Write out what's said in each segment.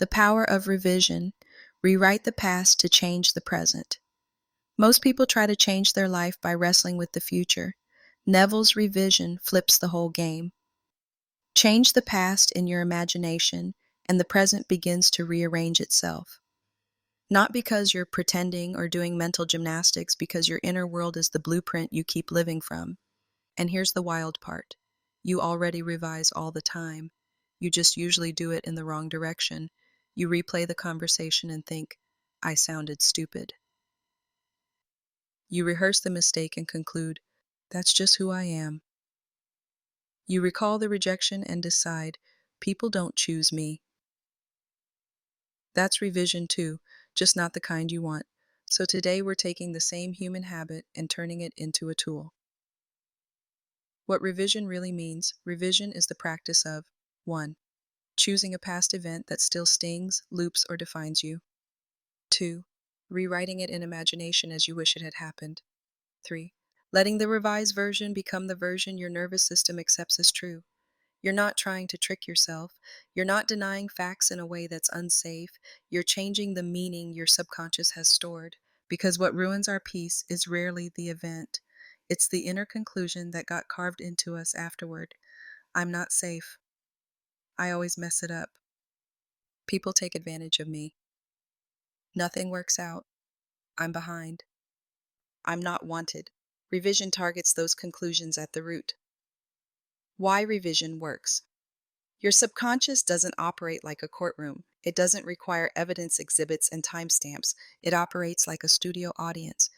The power of revision. Rewrite the past to change the present. Most people try to change their life by wrestling with the future. Neville's revision flips the whole game. Change the past in your imagination, and the present begins to rearrange itself. Not because you're pretending or doing mental gymnastics, because your inner world is the blueprint you keep living from. And here's the wild part. You already revise all the time. You just usually do it in the wrong direction. You replay the conversation and think, I sounded stupid. You rehearse the mistake and conclude, that's just who I am. You recall the rejection and decide, people don't choose me. That's revision too, just not the kind you want. So today we're taking the same human habit and turning it into a tool. What revision really means, revision is the practice of 1. Choosing a past event that still stings, loops, or defines you. 2. Rewriting it in imagination as you wish it had happened. 3. Letting the revised version become the version your nervous system accepts as true. You're not trying to trick yourself. You're not denying facts in a way that's unsafe. You're changing the meaning your subconscious has stored. Because what ruins our peace is rarely the event. It's the inner conclusion that got carved into us afterward. I'm not safe. I always mess it up. People take advantage of me. Nothing works out. I'm behind. I'm not wanted. Revision targets those conclusions at the root. Why revision works. Your subconscious doesn't operate like a courtroom. It doesn't require evidence exhibits and timestamps. It operates like a studio audience.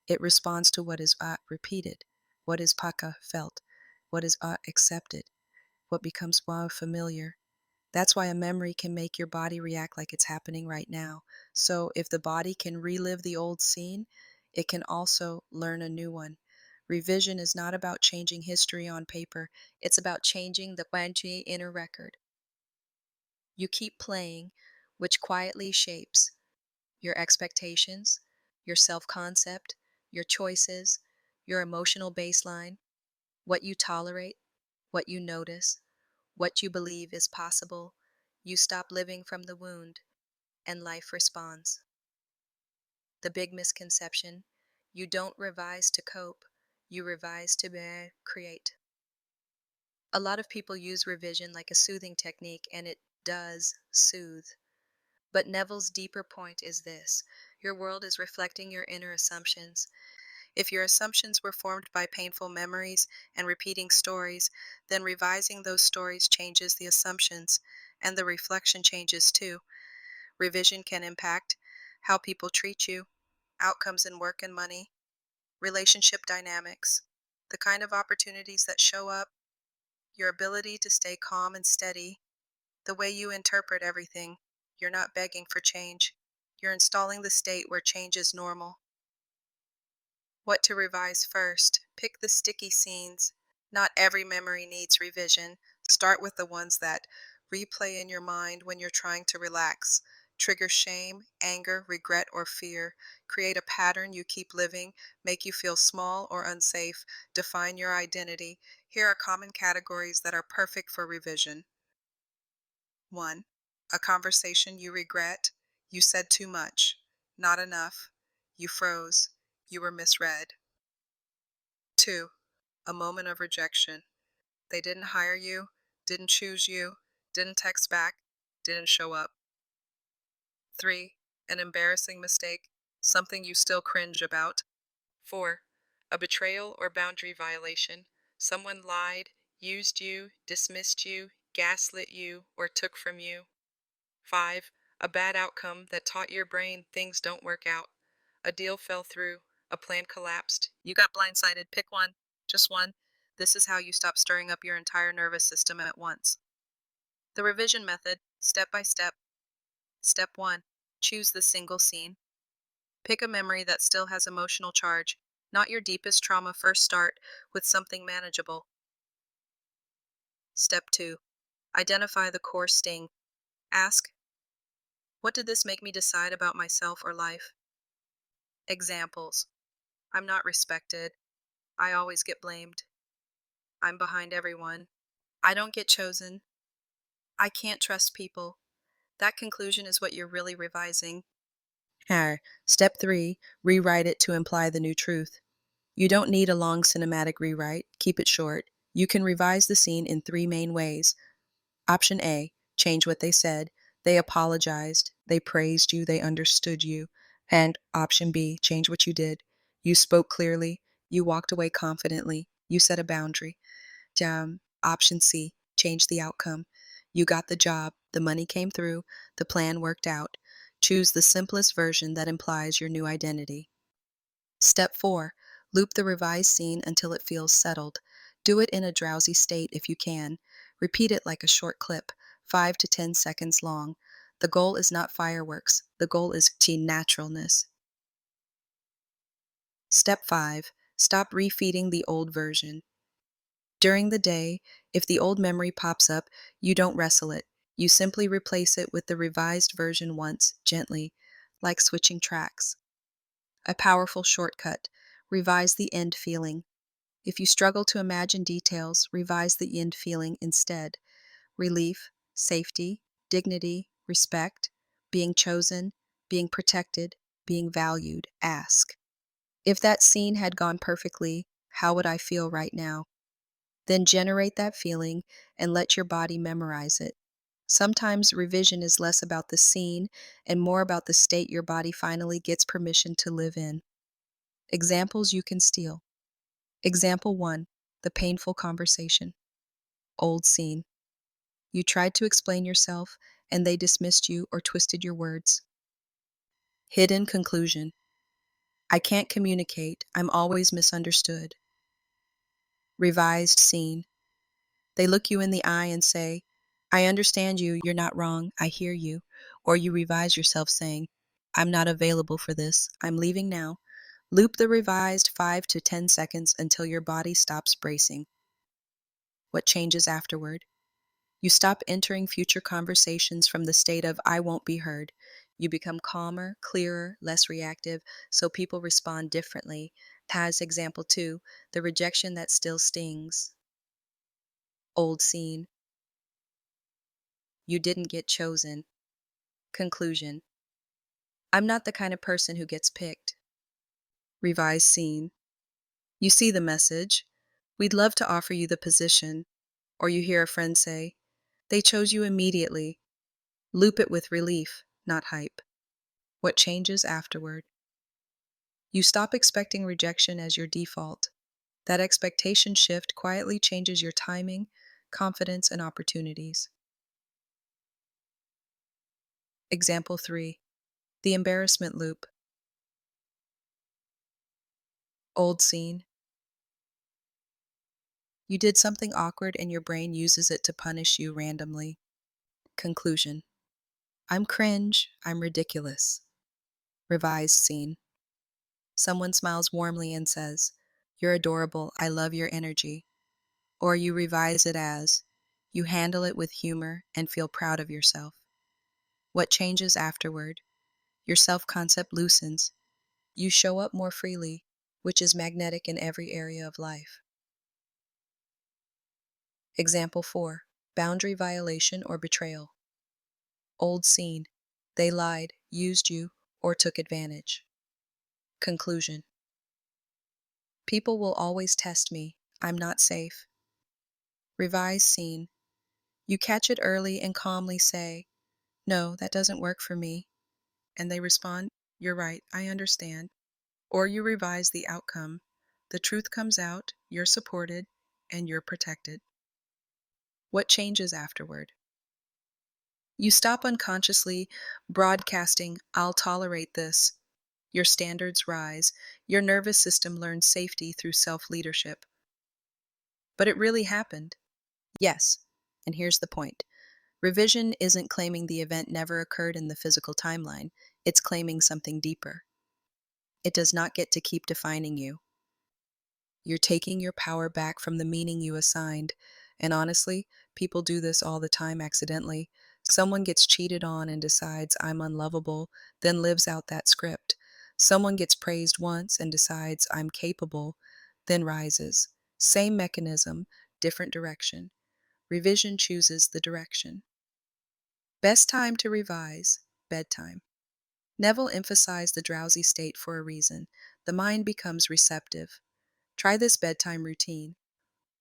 It responds to what is repeated, what is paka felt, what is accepted, what becomes familiar. That's why a memory can make your body react like it's happening right now. So if the body can relive the old scene, it can also learn a new one. Revision is not about changing history on paper. It's about changing the Wanji inner record. You keep playing, which quietly shapes your expectations, your self-concept, your choices, your emotional baseline, what you tolerate, what you notice, what you believe is possible. You stop living from the wound, and life responds. The big misconception, you don't revise to cope, you revise to create. A lot of people use revision like a soothing technique, and it does soothe. But Neville's deeper point is this. Your world is reflecting your inner assumptions. If your assumptions were formed by painful memories and repeating stories, then revising those stories changes the assumptions, and the reflection changes too. Revision can impact how people treat you, outcomes in work and money, relationship dynamics, the kind of opportunities that show up, your ability to stay calm and steady, the way you interpret everything. You're not begging for change. You're installing the state where change is normal. What to revise first? Pick the sticky scenes. Not every memory needs revision. Start with the ones that replay in your mind when you're trying to relax. Trigger shame, anger, regret, or fear. Create a pattern you keep living. Make you feel small or unsafe. Define your identity. Here are common categories that are perfect for revision. 1. A conversation you regret. You said too much. Not enough. You froze. You were misread. 2. A moment of rejection. They didn't hire you, didn't choose you, didn't text back, didn't show up. 3. An embarrassing mistake. Something you still cringe about. 4. A betrayal or boundary violation. Someone lied, used you, dismissed you, gaslit you, or took from you. 5. A bad outcome that taught your brain things don't work out. A deal fell through. A plan collapsed. You got blindsided. Pick one. Just one. This is how you stop stirring up your entire nervous system at once. The revision method, step by step. Step 1. Choose the single scene. Pick a memory that still has emotional charge. Not your deepest trauma. First start with something manageable. Step 2. Identify the core sting. Ask, what did this make me decide about myself or life? Examples. I'm not respected. I always get blamed. I'm behind everyone. I don't get chosen. I can't trust people. That conclusion is what you're really revising. Step 3, rewrite it to imply the new truth. You don't need a long cinematic rewrite, keep it short. You can revise the scene in three main ways. Option A, change what they said. They apologized, they praised you, they understood you. And option B, change what you did. You spoke clearly, you walked away confidently, you set a boundary. Option C, change the outcome. You got the job, the money came through, the plan worked out. Choose the simplest version that implies your new identity. Step 4. Loop the revised scene until it feels settled. Do it in a drowsy state if you can. Repeat it like a short clip, 5 to 10 seconds long. The goal is not fireworks. The goal is naturalness. Step 5. Stop refeeding the old version. During the day, if the old memory pops up, you don't wrestle it. You simply replace it with the revised version once, gently, like switching tracks. A powerful shortcut. Revise the end feeling. If you struggle to imagine details, revise the end feeling instead. Relief, safety, dignity, respect, being chosen, being protected, being valued. Ask. If that scene had gone perfectly, how would I feel right now? Then generate that feeling and let your body memorize it. Sometimes revision is less about the scene and more about the state your body finally gets permission to live in. Examples you can steal. Example 1, the painful conversation. Old scene. You tried to explain yourself and they dismissed you or twisted your words. Hidden conclusion. I can't communicate. I'm always misunderstood. Revised scene. They look you in the eye and say, I understand you, you're not wrong, I hear you. Or you revise yourself saying, I'm not available for this, I'm leaving now. Loop the revised 5 to 10 seconds until your body stops bracing. What changes afterward? You stop entering future conversations from the state of I won't be heard. You become calmer, clearer, less reactive, so people respond differently. As example 2, the rejection that still stings. Old scene. You didn't get chosen. Conclusion. I'm not the kind of person who gets picked. Revised scene. You see the message. We'd love to offer you the position. Or you hear a friend say, they chose you immediately. Loop it with relief, not hype. What changes afterward? You stop expecting rejection as your default. That expectation shift quietly changes your timing, confidence, and opportunities. Example 3. The embarrassment loop. Old scene. You did something awkward and your brain uses it to punish you randomly. Conclusion. I'm cringe, I'm ridiculous. Revised scene. Someone smiles warmly and says, you're adorable, I love your energy. Or you revise it as, you handle it with humor and feel proud of yourself. What changes afterward? Your self-concept loosens. You show up more freely, which is magnetic in every area of life. Example 4. Boundary violation or betrayal. Old scene. They lied, used you, or took advantage. Conclusion. People will always test me. I'm not safe. Revised scene. You catch it early and calmly say, no, that doesn't work for me. And they respond, you're right, I understand. Or you revise the outcome. The truth comes out, you're supported, and you're protected. What changes afterward? You stop unconsciously broadcasting, I'll tolerate this. Your standards rise. Your nervous system learns safety through self-leadership. But it really happened. Yes. And here's the point. Revision isn't claiming the event never occurred in the physical timeline. It's claiming something deeper. It does not get to keep defining you. You're taking your power back from the meaning you assigned. And honestly, people do this all the time accidentally. Someone gets cheated on and decides I'm unlovable, then lives out that script. Someone gets praised once and decides I'm capable, then rises. Same mechanism, different direction. Revision chooses the direction. Best time to revise, bedtime. Neville emphasized the drowsy state for a reason. The mind becomes receptive. Try this bedtime routine.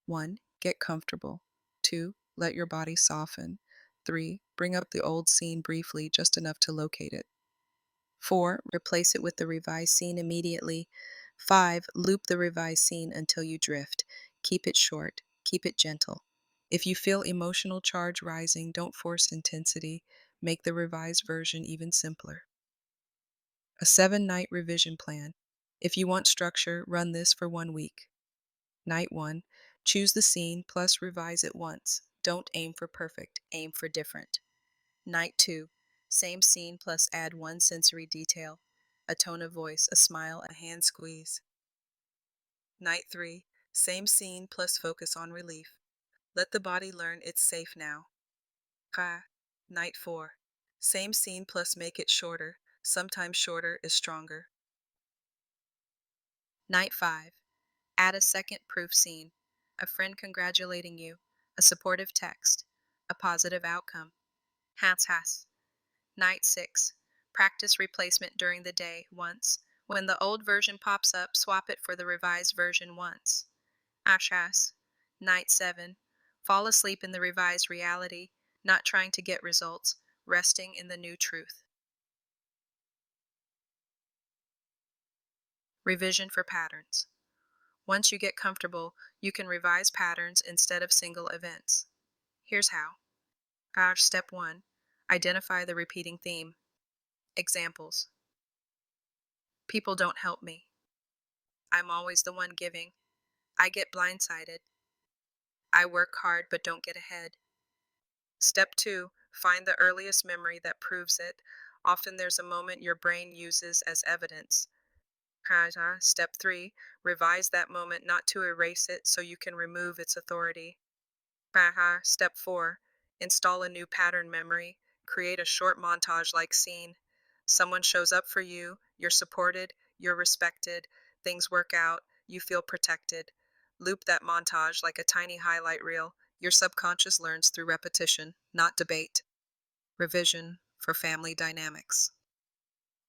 1. Get comfortable. 2. Let your body soften. 3. Bring up the old scene briefly, just enough to locate it. 4. Replace it with the revised scene immediately. 5. Loop the revised scene until you drift. Keep it short. Keep it gentle. If you feel emotional charge rising, don't force intensity. Make the revised version even simpler. A 7-night revision plan. If you want structure, run this for 1 week. Night 1. Choose the scene plus revise it once. Don't aim for perfect, aim for different. Night 2. Same scene plus add one sensory detail, a tone of voice, a smile, a hand squeeze. Night 3. Same scene plus focus on relief. Let the body learn it's safe now. Night 4. Same scene plus make it shorter. Sometimes shorter is stronger. Night 5. Add a second proof scene. A friend congratulating you. A supportive text. A positive outcome. Has. Night 6. Practice replacement during the day once. When the old version pops up, swap it for the revised version once. Ashas. Night 7. Fall asleep in the revised reality, not trying to get results, resting in the new truth. Revision for patterns. Once you get comfortable, you can revise patterns instead of single events. Here's how. Step 1. Identify the repeating theme. Examples. People don't help me. I'm always the one giving. I get blindsided. I work hard but don't get ahead. Step 2. Find the earliest memory that proves it. Often there's a moment your brain uses as evidence. Step 3. Revise that moment not to erase it so you can remove its authority. Step 4. Install a new pattern memory. Create a short montage-like scene. Someone shows up for you, you're supported, you're respected, things work out, you feel protected. Loop that montage like a tiny highlight reel. Your subconscious learns through repetition, not debate. Revision for family dynamics.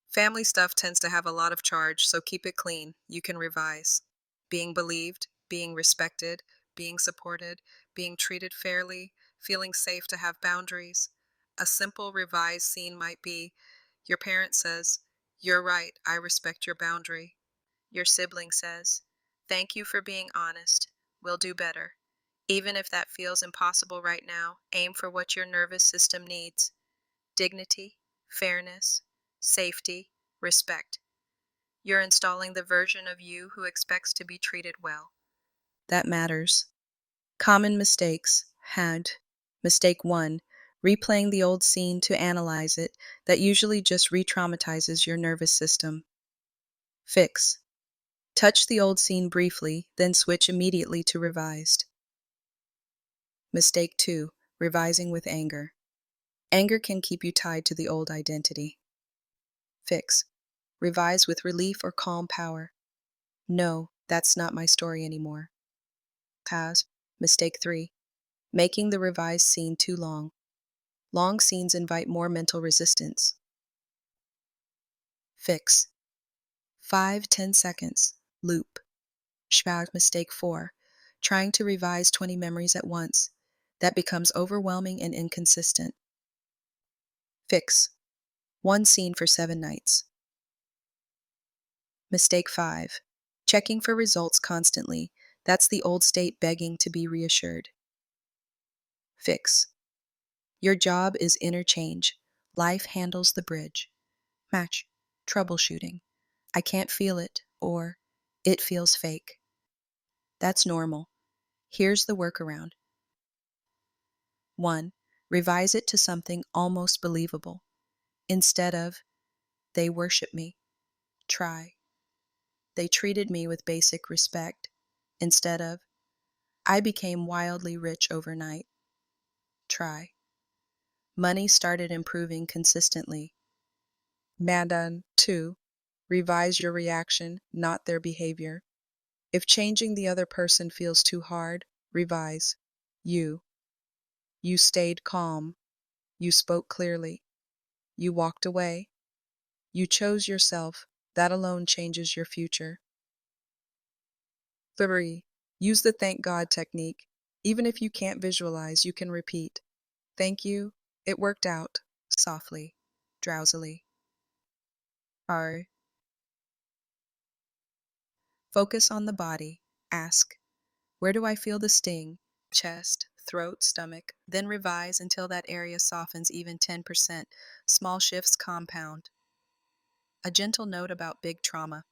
Family stuff tends to have a lot of charge, so keep it clean. You can revise. Being believed, being respected, being supported, being treated fairly, feeling safe to have boundaries. A simple revised scene might be, your parent says, "You're right, I respect your boundary." Your sibling says, "Thank you for being honest. We'll do better." Even if that feels impossible right now, aim for what your nervous system needs. Dignity, fairness, safety, respect. You're installing the version of you who expects to be treated well. That matters. Common mistakes. Mistake 1. Replaying the old scene to analyze it. That usually just re-traumatizes your nervous system. Fix. Touch the old scene briefly, then switch immediately to revised. Mistake 2. Revising with anger. Anger can keep you tied to the old identity. Fix. Revise with relief or calm power. No, that's not my story anymore. Mistake 3. Making the revised scene too long. Long scenes invite more mental resistance. Fix. 5-10 seconds. Loop. Mistake 4. Trying to revise 20 memories at once. That becomes overwhelming and inconsistent. Fix. 1 scene for 7 nights. Mistake 5. Checking for results constantly. That's the old state begging to be reassured. Fix. Your job is interchange. Life handles the bridge. Match. Troubleshooting. I can't feel it, or it feels fake. That's normal. Here's the workaround. 1. Revise it to something almost believable. Instead of, they worship me, try, they treated me with basic respect. Instead of, I became wildly rich overnight, try, money started improving consistently. 2. Revise your reaction, not their behavior. If changing the other person feels too hard, revise. You stayed calm. You spoke clearly. You walked away. You chose yourself. That alone changes your future. 3. Use the thank God technique. Even if you can't visualize, you can repeat, "Thank you, it worked out," softly, drowsily. R. Focus on the body. Ask, "Where do I feel the sting?" Chest, throat, stomach. Then revise until that area softens even 10%. Small shifts compound. A gentle note about big trauma.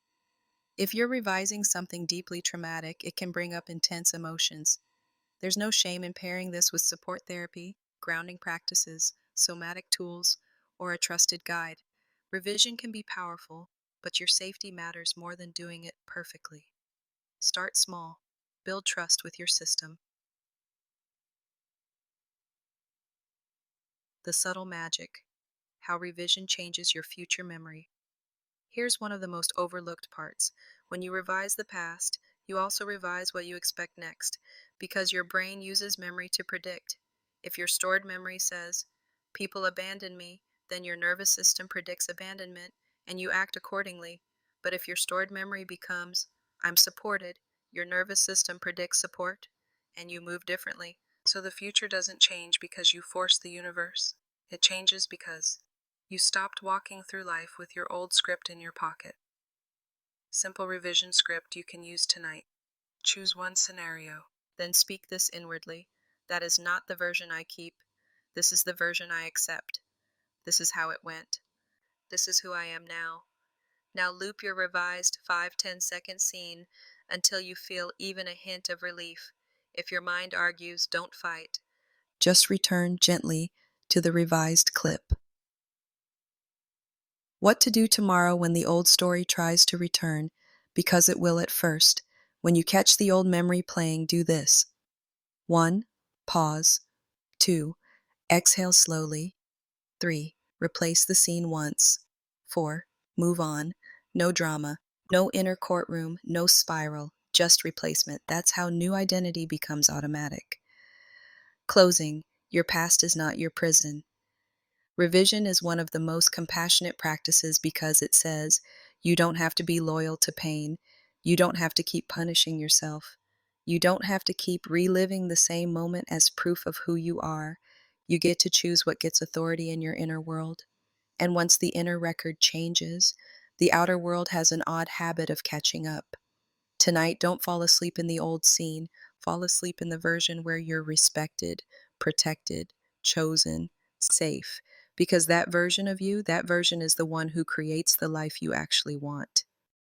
If you're revising something deeply traumatic, it can bring up intense emotions. There's no shame in pairing this with support therapy, grounding practices, somatic tools, or a trusted guide. Revision can be powerful, but your safety matters more than doing it perfectly. Start small. Build trust with your system. The subtle magic. How revision changes your future memory. Here's one of the most overlooked parts. When you revise the past, you also revise what you expect next, because your brain uses memory to predict. If your stored memory says, "People abandoned me," then your nervous system predicts abandonment, and you act accordingly. But if your stored memory becomes, "I'm supported," your nervous system predicts support, and you move differently. So the future doesn't change because you force the universe. It changes because you stopped walking through life with your old script in your pocket. Simple revision script you can use tonight. Choose one scenario, then speak this inwardly. "That is not the version I keep. This is the version I accept. This is how it went. This is who I am now." Now loop your revised 5-10 second scene until you feel even a hint of relief. If your mind argues, don't fight. Just return gently to the revised clip. What to do tomorrow when the old story tries to return, because it will at first. When you catch the old memory playing, do this. 1. Pause. 2. Exhale slowly. 3. Replace the scene once. 4. Move on. No drama. No inner courtroom. No spiral. Just replacement. That's how new identity becomes automatic. Closing. Your past is not your prison. Revision is one of the most compassionate practices because it says you don't have to be loyal to pain. You don't have to keep punishing yourself. You don't have to keep reliving the same moment as proof of who you are. You get to choose what gets authority in your inner world. And once the inner record changes, the outer world has an odd habit of catching up. Tonight, don't fall asleep in the old scene. Fall asleep in the version where you're respected, protected, chosen, safe. Because that version of you, that version is the one who creates the life you actually want.